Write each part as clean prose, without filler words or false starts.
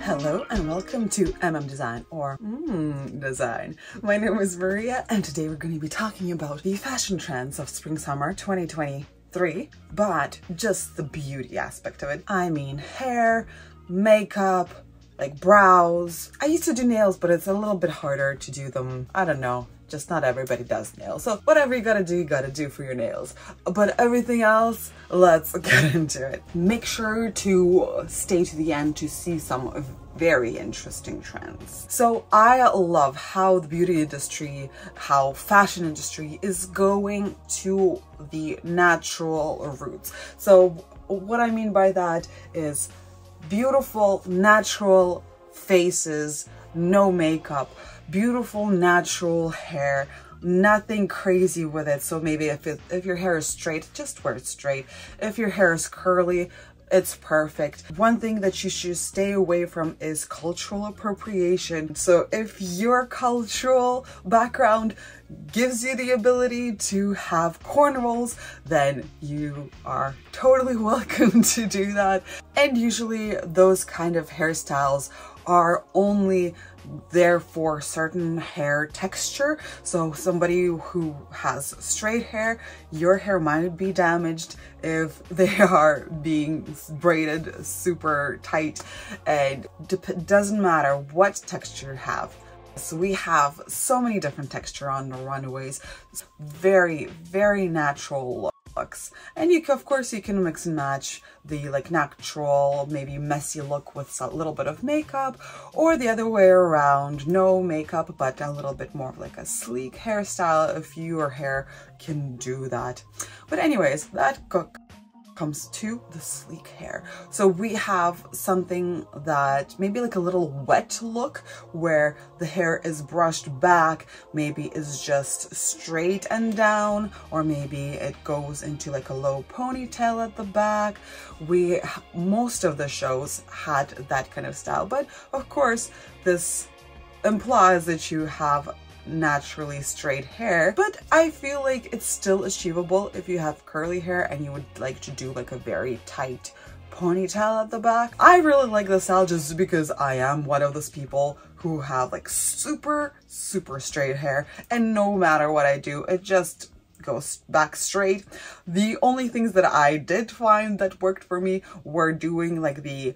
Hello and welcome to Design or Design. My name is Maria and today we're going to be talking about the fashion trends of Spring/Summer 2023, but just the beauty aspect of it. I mean hair, makeup, like brows. I used to do nails, but it's a little bit harder to do them. I don't know. Just not everybody does nails. So whatever you gotta do for your nails. But everything else, let's get into it. Make sure to stay to the end to see some very interesting trends. So I love how the beauty industry, how fashion industry is going to the natural roots. So what I mean by that is beautiful, natural faces, no makeup, beautiful natural hair, nothing crazy with it. So maybe if your hair is straight, just wear it straight. If your hair is curly, it's perfect. One thing that you should stay away from is cultural appropriation. So if your cultural background gives you the ability to have cornrows, then you are totally welcome to do that. And usually those kind of hairstyles are only there for certain hair texture. So somebody who has straight hair, your hair might be damaged if they are being braided super tight, and doesn't matter what texture you have. So we have so many different texture on the runways. It's very, very natural looks. And of course you can mix and match the like natural, maybe messy look with a little bit of makeup, or the other way around, no makeup but a little bit more of like a sleek hairstyle if your hair can do that. But anyways, that comes to the sleek hair. So we have something that maybe like a little wet look where the hair is brushed back, maybe is just straight and down, or maybe it goes into like a low ponytail at the back. Most of the shows had that kind of style, but of course this implies that you have naturally straight hair, but I feel like it's still achievable if you have curly hair and you would like to do like a very tight ponytail at the back. I really like the style just because I am one of those people who have like super straight hair, and no matter what I do, it just goes back straight. The only things that I did find that worked for me were doing like the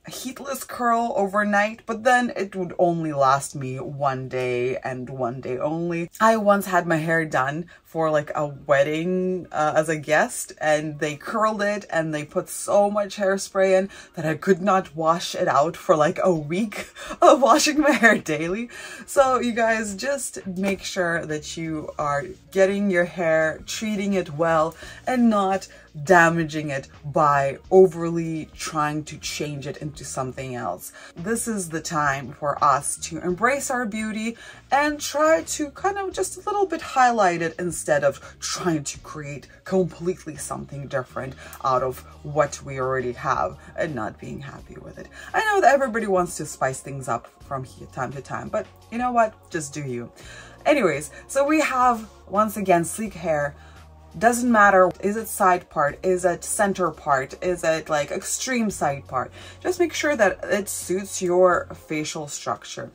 heatless curl overnight, but then it would only last me one day and one day only. I once had my hair done for like a wedding as a guest, and they curled it and they put so much hairspray in that I could not wash it out for like a week of washing my hair daily. So you guys just make sure that you are getting your hair, treating it well, and not damaging it by overly trying to change it into something else. This is the time for us to embrace our beauty and try to kind of just a little bit highlight it instead of trying to create completely something different out of what we already have and not being happy with it. I know that everybody wants to spice things up from time to time, but you know what? Just do you. Anyways, so we have, once again, sleek hair. Doesn't matter, is it side part, is it center part, is it like extreme side part? Just make sure that it suits your facial structure.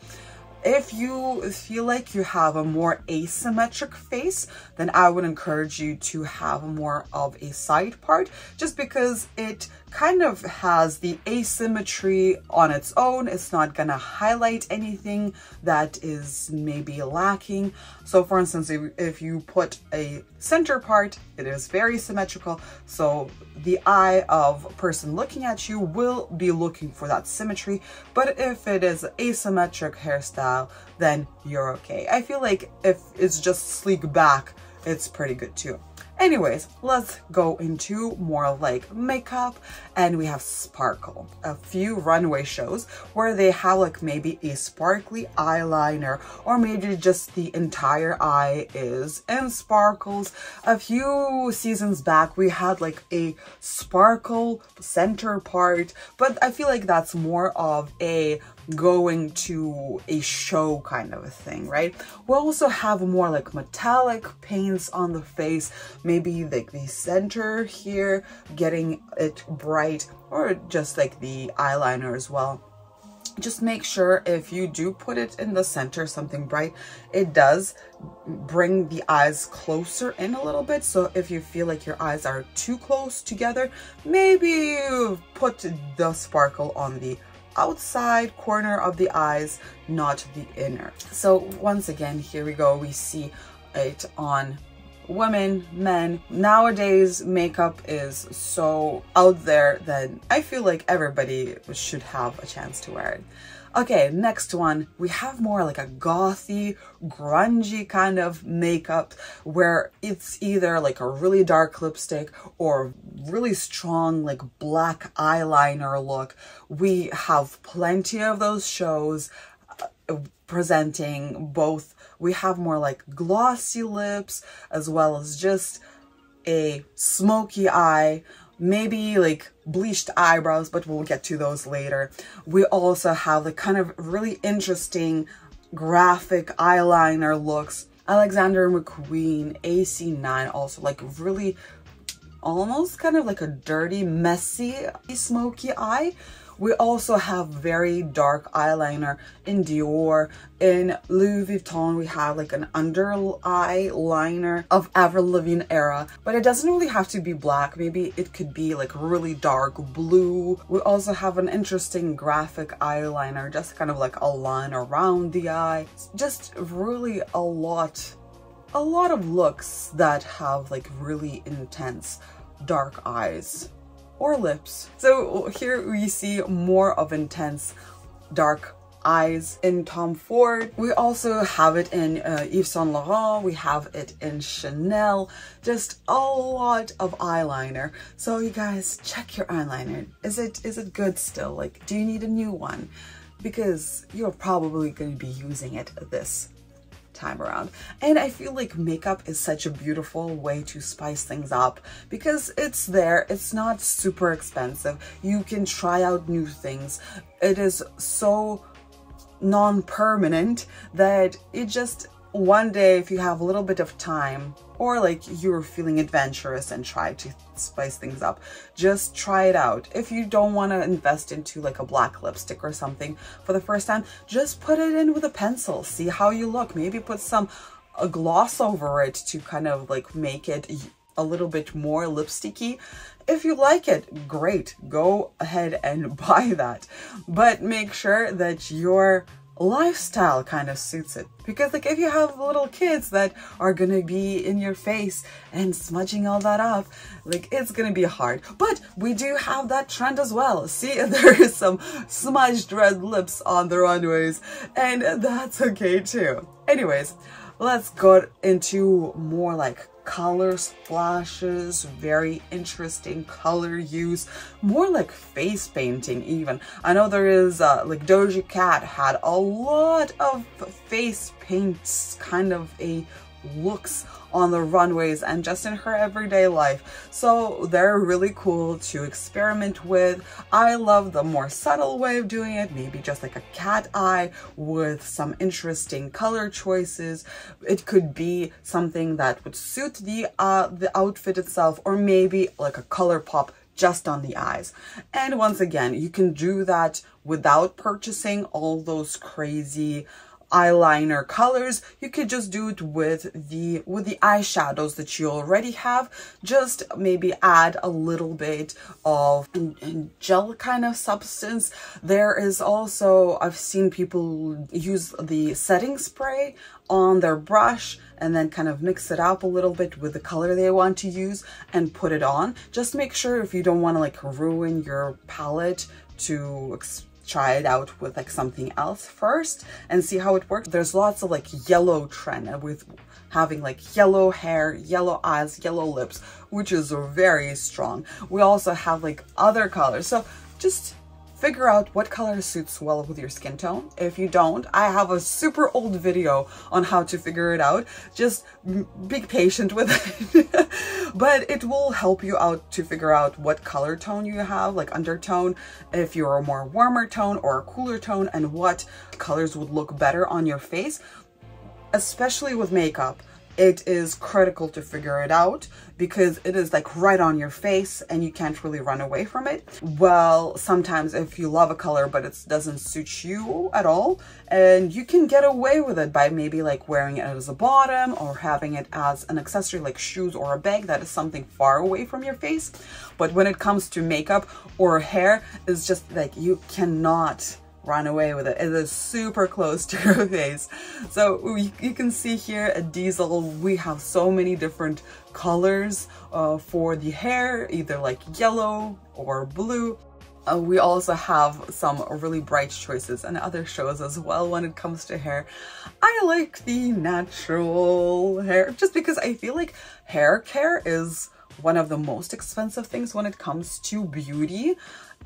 If you feel like you have a more asymmetric face, then I would encourage you to have more of a side part, just because it kind of has the asymmetry on its own. It's not gonna highlight anything that is maybe lacking. So for instance, if you put a center part, it is very symmetrical, so the eye of a person looking at you will be looking for that symmetry. But if it is asymmetric hairstyle, then you're okay. I feel like if it's just sleek back, it's pretty good too. Anyways, let's go into more like makeup, and we have sparkle. A few runway shows where they have like maybe a sparkly eyeliner, or maybe just the entire eye is in sparkles. A few seasons back we had like a sparkle center part, but I feel like that's more of a going to a show kind of a thing, right? We also have more like metallic paints on the face, maybe like the center here, getting it bright, or just like the eyeliner as well. Just make sure if you do put it in the center, something bright, it does bring the eyes closer in a little bit. So if you feel like your eyes are too close together, maybe put the sparkle on the outside corner of the eyes, not the inner. So once again, here we go. We see it on women, men. Nowadays, makeup is so out there that I feel like everybody should have a chance to wear it. Okay, next one, we have more like a gothy, grungy kind of makeup where it's either like a really dark lipstick or really strong like black eyeliner look. We have plenty of those shows presenting both. We have more like glossy lips as well as just a smoky eye, maybe like bleached eyebrows, but we'll get to those later. We also have the kind of really interesting graphic eyeliner looks. Alexander McQueen, AC9, also like really almost kind of like a dirty, messy, smoky eye. We also have very dark eyeliner in Dior. In Louis Vuitton, we have like an under eye liner of Avril Lavigne era, but it doesn't really have to be black. Maybe it could be like really dark blue. We also have an interesting graphic eyeliner, just kind of like a line around the eye. Just really a lot of looks that have like really intense dark eyes or lips. So here we see more of intense dark eyes in Tom Ford. We also have it in Yves Saint Laurent. We have it in Chanel. Just a lot of eyeliner. So you guys, check your eyeliner. Is it good still? Like, do you need a new one? Because you're probably going to be using it this time around. And I feel like makeup is such a beautiful way to spice things up because it's there, it's not super expensive, you can try out new things, it is so non-permanent that it just one day, if you have a little bit of time or like you're feeling adventurous and try to spice things up, just try it out. If you don't want to invest into like a black lipstick or something for the first time, just put it in with a pencil, see how you look. Maybe put a gloss over it to kind of like make it a little bit more lipsticky. If you like it, great, go ahead and buy that, but make sure that your lifestyle kind of suits it, because like if you have little kids that are gonna be in your face and smudging all that up, like it's gonna be hard. But we do have that trend as well. See, there is some smudged red lips on the runways, and that's okay too. Anyways, let's go into more like color splashes, very interesting color use, more like face painting even. I know there is like Doja Cat had a lot of face paints, kind of a looks on the runways and just in her everyday life. So they're really cool to experiment with. I love the more subtle way of doing it, maybe just like a cat eye with some interesting color choices. It could be something that would suit the outfit itself, or maybe like a color pop just on the eyes. And once again, you can do that without purchasing all those crazy eyeliner colors. You could just do it with the eyeshadows that you already have. Just maybe add a little bit of gel kind of substance. There is also, I've seen people use the setting spray on their brush and then kind of mix it up a little bit with the color they want to use and put it on. Just make sure, if you don't want to like ruin your palette, to try it out with like something else first and see how it works. There's lots of like yellow trend with having like yellow hair, yellow eyes, yellow lips, which is very strong. We also have like other colors. So just figure out what color suits well with your skin tone. If you don't, I have a super old video on how to figure it out. Just be patient with it. But it will help you out to figure out what color tone you have, like undertone, if you're a more warmer tone or a cooler tone, and what colors would look better on your face. Especially with makeup, it is critical to figure it out because it is like right on your face and you can't really run away from it. Well, sometimes if you love a color but it doesn't suit you at all, and you can get away with it by maybe like wearing it as a bottom or having it as an accessory like shoes or a bag that is something far away from your face. But when it comes to makeup or hair, it's just like you cannot run away with it. It is super close to your face. So you can see here at Diesel, we have so many different colors for the hair, either like yellow or blue. We also have some really bright choices and other shows as well when it comes to hair. I like the natural hair just because I feel like hair care is one of the most expensive things when it comes to beauty.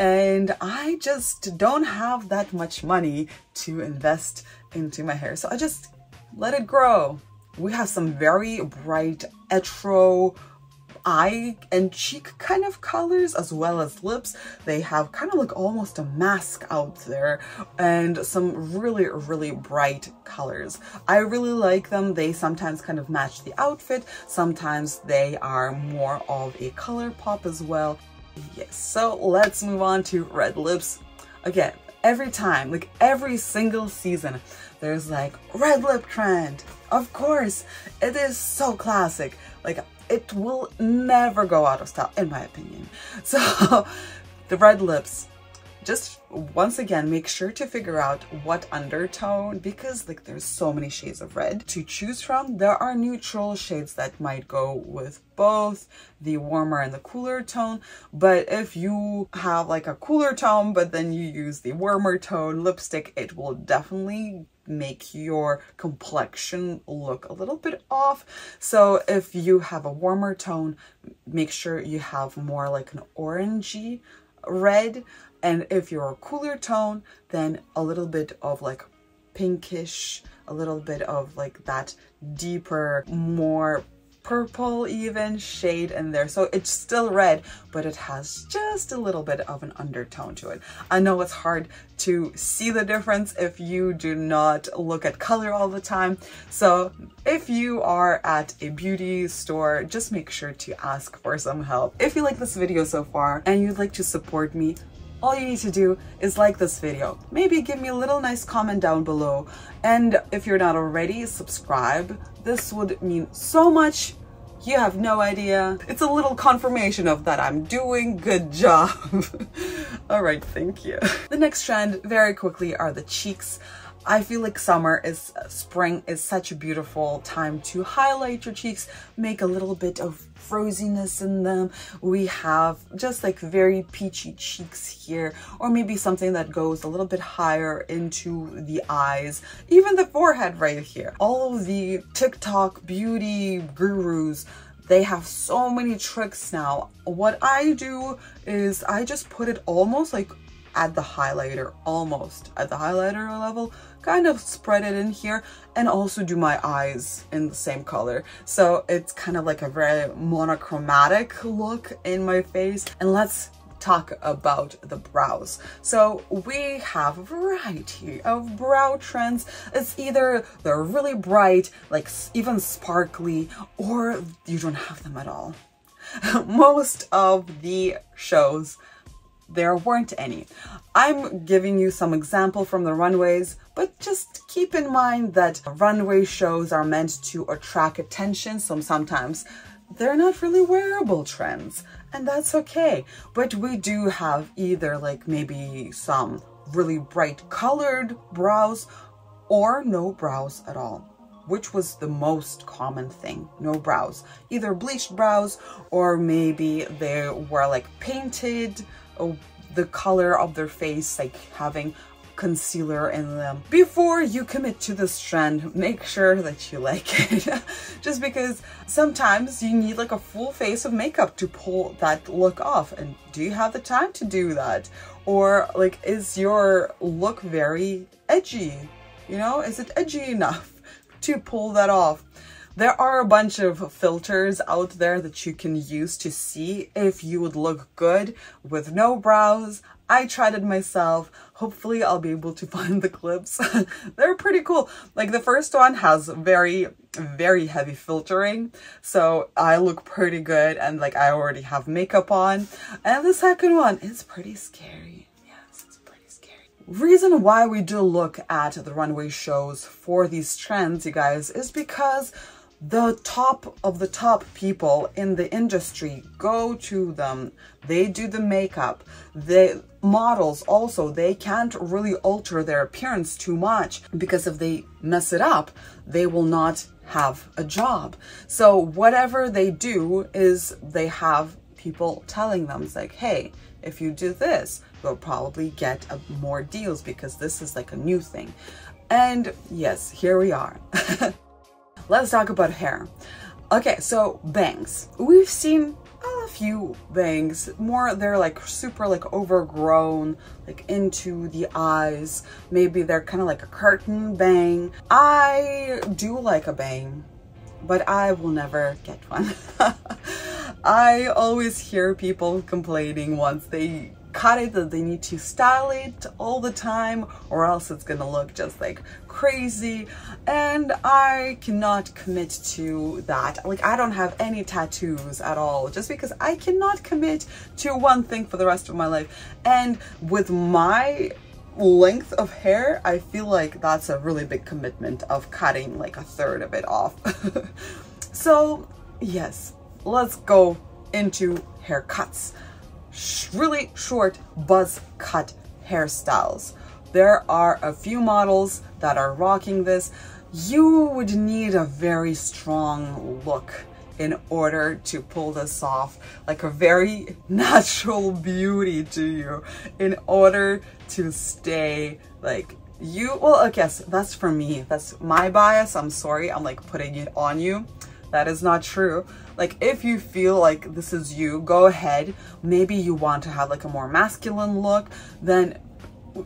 And I just don't have that much money to invest into my hair. So I just let it grow. We have some very bright Etro eye and cheek kind of colors as well as lips. They have kind of like almost a mask out there and some really, really bright colors. I really like them. They sometimes kind of match the outfit. Sometimes they are more of a color pop as well. Yes, so let's move on to red lips. Again, every time, like every single season, there's like red lip trend. Of course, it is so classic. Like it will never go out of style, in my opinion. So the red lips, just once again, make sure to figure out what undertone, because like there's so many shades of red to choose from. There are neutral shades that might go with both the warmer and the cooler tone, but if you have like a cooler tone but then you use the warmer tone lipstick, it will definitely make your complexion look a little bit off. So if you have a warmer tone, make sure you have more like an orangey red, and if you're a cooler tone, then a little bit of like pinkish, a little bit of like that deeper, more purple even shade in there. So it's still red, but it has just a little bit of an undertone to it. I know it's hard to see the difference if you do not look at color all the time. So if you are at a beauty store, just make sure to ask for some help. If you like this video so far and you'd like to support me, all you need to do is like this video. Maybe give me a little nice comment down below. And if you're not already, subscribe. This would mean so much. You have no idea. It's a little confirmation of that I'm doing good job. All right, thank you. The next trend very quickly are the cheeks. I feel like spring is such a beautiful time to highlight your cheeks, make a little bit of froziness in them. We have just like very peachy cheeks here, or maybe something that goes a little bit higher into the eyes, even the forehead right here. All of the TikTok beauty gurus, they have so many tricks now. What I do is I just put it almost like at the highlighter, almost at the highlighter level, kind of spread it in here, and also do my eyes in the same color. So it's kind of like a very monochromatic look in my face. And let's talk about the brows. So we have a variety of brow trends. It's either they're really bright, like even sparkly, or you don't have them at all. Most of the shows, there weren't any. I'm giving you some example from the runways, but just keep in mind that runway shows are meant to attract attention, so sometimes they're not really wearable trends, and that's okay. But we do have either like maybe some really bright colored brows or no brows at all, which was the most common thing. No brows, either bleached brows or maybe they were like painted, the color of their face, like having concealer in them. Before you commit to this trend, make sure that you like it. Just because sometimes you need like a full face of makeup to pull that look off. And do you have the time to do that? Or like, is your look very edgy? You know, is it edgy enough to pull that off? There are a bunch of filters out there that you can use to see if you would look good with no brows, I tried it myself. Hopefully I'll be able to find the clips. They're pretty cool. Like the first one has very heavy filtering, so I look pretty good and like I already have makeup on. And the second one is pretty scary. Yes, it's pretty scary. Reason why we do look at the runway shows for these trends, you guys, is because the top of the top people in the industry go to them. They do the makeup. The models also, they can't really alter their appearance too much, because if they mess it up, they will not have a job. So whatever they do is they have people telling them, it's like, hey, if you do this, you'll probably get more deals, because this is like a new thing. And yes, here we are. Let's talk about hair. Okay, so bangs. We've seen a few bangs. More, they're like super like overgrown, like into the eyes. Maybe they're kind of like a curtain bang. I do like a bang, but I will never get one. I always hear people complaining once they cut it that they need to style it all the time, or else it's gonna look just like crazy. And I cannot commit to that. Like, I don't have any tattoos at all, just because I cannot commit to one thing for the rest of my life. And with my length of hair, I feel like that's a really big commitment of cutting like a third of it off. So yes, let's go into haircuts. Really short buzz cut hairstyles. There are a few models that are rocking this. You would need a very strong look in order to pull this off, like a very natural beauty to you, in order to stay like you. Well, I guess that's for me. That's my bias. I'm sorry, I'm like putting it on you. That is not true. Like, if you feel like this is you, go ahead. Maybe you want to have like a more masculine look, then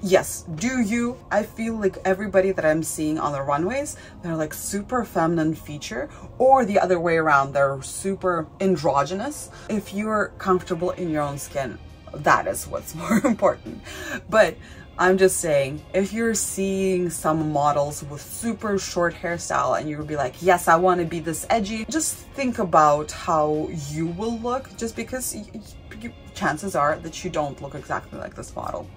yes, do you. I feel like everybody that I'm seeing on the runways, they're like super feminine feature, or the other way around, they're super androgynous. If you're comfortable in your own skin, that is what's more important. But I'm just saying, if you're seeing some models with super short hairstyle and you'll be like, yes, I want to be this edgy, just think about how you will look, just because chances are that you don't look exactly like this model.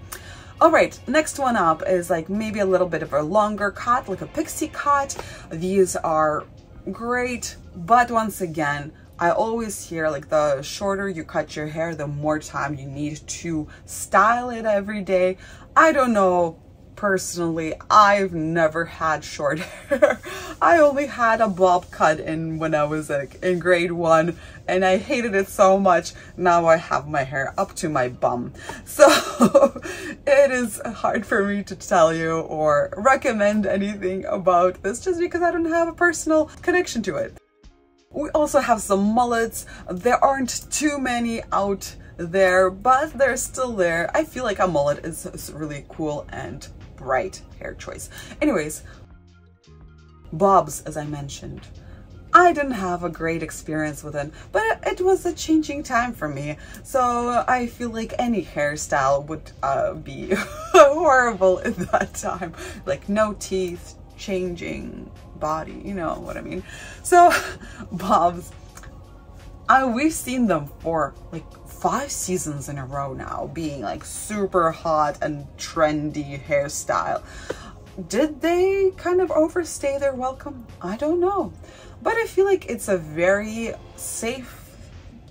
All right, next one up is like maybe a little bit of a longer cut, like a pixie cut. These are great, but once again, I always hear like the shorter you cut your hair, the more time you need to style it every day. I don't know, personally, I've never had short hair. I only had a bob cut when I was like in grade 1, and I hated it so much. Now I have my hair up to my bum. So it is hard for me to tell you or recommend anything about this, just because I don't have a personal connection to it. We also have some mullets. There aren't too many out there, but they're still there. I feel like a mullet is a really cool and bright hair choice. Anyways, bobs, as I mentioned, I didn't have a great experience with it, but it was a changing time for me. So I feel like any hairstyle would be horrible at that time. Like no teeth, changing body, you know what I mean? So bobs, we've seen them for like 5 seasons in a row now, being like super hot and trendy hairstyle. Did they kind of overstay their welcome? I don't know, but I feel like it's a very safe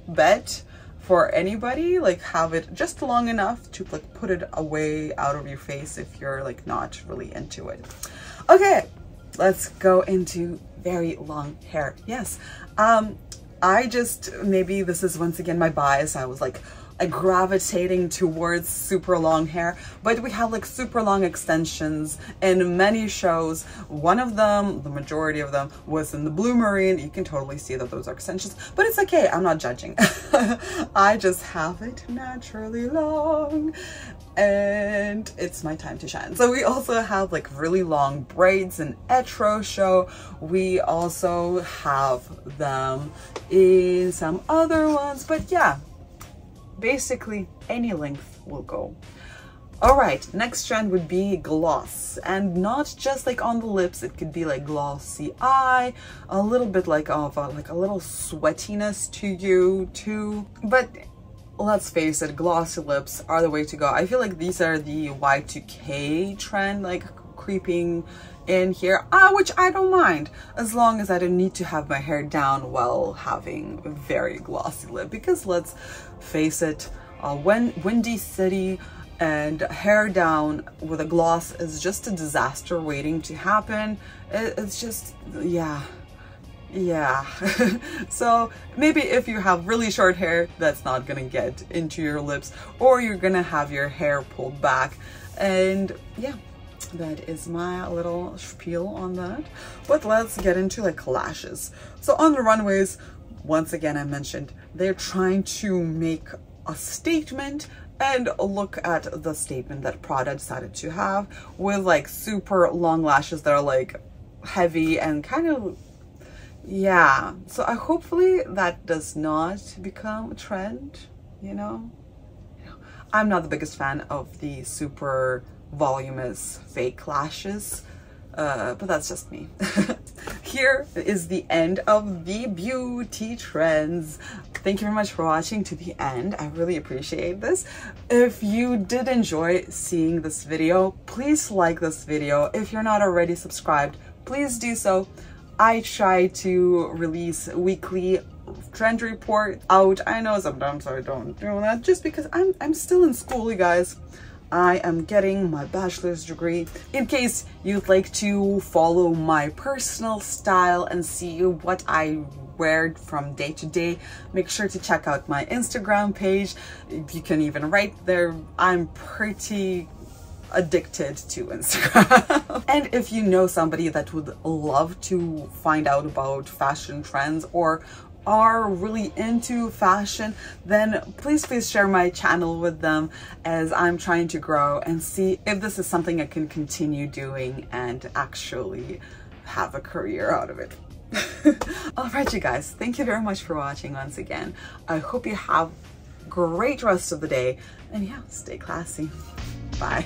bet for anybody. Like, have it just long enough to like put it away out of your face if you're like not really into it. Okay, let's go into very long hair. Yes, I just, maybe this is once again my bias. I was like gravitating towards super long hair, but we have like super long extensions in many shows. One of them, the majority of them, was in the Blumarine. You can totally see that those are extensions, but it's okay, I'm not judging. I just have it naturally long and it's my time to shine. So we also have like really long braids in Etro show. We also have them in some other ones, but yeah, basically any length will go. All right, next trend would be gloss, and not just like on the lips. It could be like glossy eye, a little bit like of like a little sweatiness to you too. But let's face it, glossy lips are the way to go. I feel like these are the Y2K trend, like creeping in here, which I don't mind, as long as I don't need to have my hair down while having a very glossy lip. Because let's face it, windy city and hair down with a gloss is just a disaster waiting to happen. It's just, yeah. So maybe if you have really short hair, that's not gonna get into your lips, or you're gonna have your hair pulled back. And yeah, that is my little spiel on that. But let's get into like lashes. So on the runways, once again, I mentioned they're trying to make a statement, and look at the statement that Prada decided to have with like super long lashes that are like heavy and kind of, yeah. So hopefully that does not become a trend, you know? I'm not the biggest fan of the super voluminous fake lashes, but that's just me. Here is the end of the beauty trends. Thank you very much for watching to the end. I really appreciate this. If you did enjoy seeing this video, please like this video. If you're not already subscribed, please do so. I try to release weekly trend report out. I know sometimes I don't do that just because I'm still in school, you guys. I am getting my bachelor's degree. In case you'd like to follow my personal style and see what I wear from day to day, make sure to check out my Instagram page. You can even write there. I'm pretty addicted to Instagram. And if you know somebody that would love to find out about fashion trends or are really into fashion, then please share my channel with them, as I'm trying to grow and see if this is something I can continue doing and actually have a career out of it. All right, you guys, thank you very much for watching once again. I hope you have a great rest of the day, and yeah, stay classy. Bye.